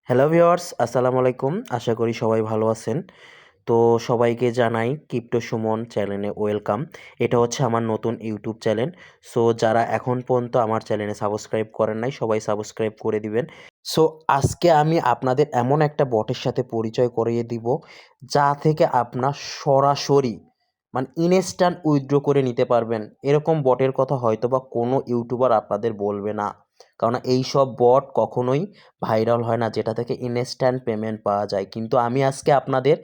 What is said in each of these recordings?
Hello viewers, আসসালামু আলাইকুম। আশা করি সবাই ভালো আছেন। তো সবাইকে জানাই ক্রিপ্টো সুমন চ্যানেলে ওয়েলকাম। এটা হচ্ছে আমার নতুন ইউটিউব চ্যানেল। সো যারা এখন পর্যন্ত আমার চ্যানেলে সাবস্ক্রাইব করেন নাই সবাই সাবস্ক্রাইব করে দিবেন। সো আজকে আমি আপনাদের এমন একটা বটের সাথে পরিচয় করিয়ে দিব যা থেকে আপনার সরাসরি ইনস্ট্যান্ট উইথড্র করে নিতে পারবেন। এরকম বটের কথা হয়তোবা কোনো ইউটিউবার আপনাদের বলবে না। কারণ এইসব বট কখনোই ভাইরাল হয় না যেটা থেকে ইনস্ট্যান্ট পেমেন্ট পাওয়া যায়। কিন্তু আমি আজকে আপনাদের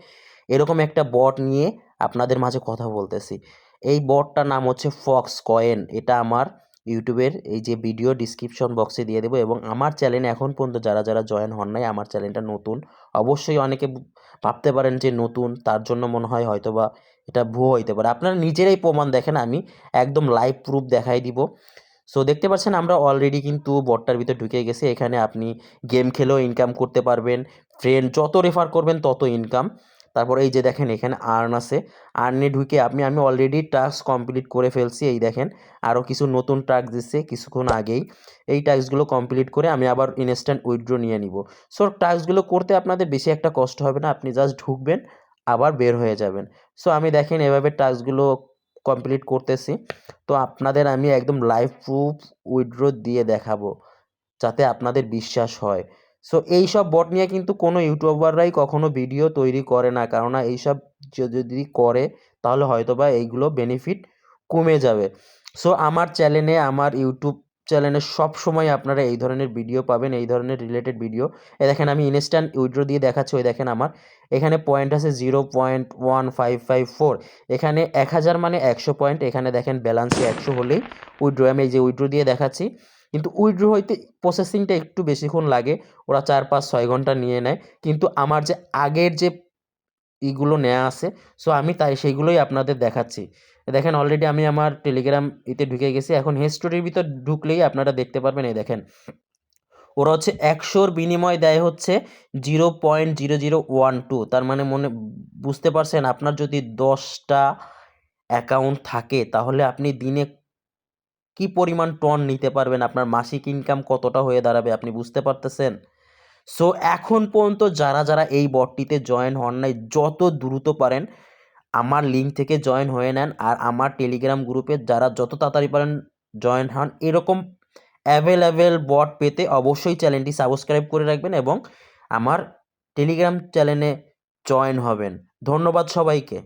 এরকম একটা বট নিয়ে আপনাদের মাঝে কথা বলতেছি। এই বটটার নাম হচ্ছে ফক্স কয়েন। এটা আমার ইউটিউবের এই যে ভিডিও ডিসক্রিপশন বক্সে দিয়ে দেবো, এবং আমার চ্যানেলে এখন পর্যন্ত যারা যারা জয়েন হন নাই, আমার চ্যানেলটা নতুন। অবশ্যই অনেকে ভাবতে পারেন যে নতুন, তার জন্য মনে হয় হয়তোবা এটা ভুয়ো হইতে পারে। আপনারা নিজেরাই প্রমাণ দেখেন, আমি একদম লাইভ প্রুফ দেখাই দিব। সো দেখতে পাচ্ছেন আমরা অলরেডি কিন্তু বটটার ভিতর ঢুকে গেছি। এখানে আপনি গেম খেলেও ইনকাম করতে পারবেন, ফ্রেন্ড যত রেফার করবেন তত ইনকাম। তারপরে এই যে দেখেন এখানে আর্ন আছে, আর্নে ঢুকে আমি অলরেডি টাস্ক কমপ্লিট করে ফেলছি। এই দেখেন আরও কিছু নতুন টাস্ক দিচ্ছে কিছুক্ষণ আগেই। এই টাস্কগুলো কমপ্লিট করে আমি আবার ইনস্ট্যান্ট উইথড্র নিয়ে নিব। সো টাস্কগুলো করতে আপনাদের বেশি একটা কষ্ট হবে না, আপনি জাস্ট ঢুকবেন আবার বের হয়ে যাবেন। সো আমি দেখেন এভাবে টাস্কগুলো কমপ্লিট করতেছি। তো আপনাদের আমি একদম লাইভ প্রুফ উইথড্র দিয়ে দেখাবো যাতে আপনাদের বিশ্বাস হয়। সো এইসব বট নিয়ে কিন্তু কোনো ইউটিউবাররাই কখনো ভিডিও তৈরি করে না, কেননা এইসব যদি করে তাহলে হয়তোবা এইগুলো বেনিফিট কমে যাবে। সো আমার চ্যানেলে, আমার ইউটিউব চ্যানেলে সবসময় আপনারা এই ধরনের ভিডিও পাবেন, এই ধরনের রিলেটেড ভিডিও। এ দেখেন আমি ইনস্ট্যান্ট উইথড্র দিয়ে দেখাচ্ছি। ওই দেখেন আমার এখানে পয়েন্ট আছে 0.1554। এখানে 1000 মানে 100 পয়েন্ট। এখানে দেখেন ব্যালেন্সে 100 হলেই উইথড্র। আমি এই যে উইথড্র দিয়ে দেখাচ্ছি, কিন্তু উইথড্র হইতে প্রসেসিংটা একটু বেশিক্ষণ লাগে। ওরা 4 5 6 ঘন্টা নিয়ে নেয়। কিন্তু আমার যে আগের যে ইগুলো নেওয়া আছে, সো আমি তাই সেইগুলোই আপনাদের দেখাচ্ছি। দেখেন অলরেডি আমি আমার টেলিগ্রাম এতে ঢুকে গেছি। এখন হিস্টোরির ভিতর ঢুকলেই আপনারা দেখতে পারবেন। এই দেখেন ওরা হচ্ছে 100-র বিনিময় দেয় হচ্ছে 0.0012। তার মানে বুঝতে পারছেন, আপনার যদি 10টা অ্যাকাউন্ট থাকে তাহলে আপনি দিনে কি পরিমাণ টন নিতে পারবেন, আপনার মাসিক ইনকাম কতটা হয়ে দাঁড়াবে আপনি বুঝতে পারতেছেন। সো এখন পর্যন্ত যারা যারা এই বটটিতে জয়েন হন নাই, যত দ্রুত পারেন আমার লিঙ্ক থেকে জয়েন হয়ে নেন। আর আমার টেলিগ্রাম গ্রুপে যারা যত তাড়াতাড়ি পারেন জয়েন হন। এরকম অ্যাভেলেবেল বট পেতে অবশ্যই চ্যানেলটি সাবস্ক্রাইব করে রাখবেন এবং আমার টেলিগ্রাম চ্যানেলে জয়েন হবেন। ধন্যবাদ সবাইকে।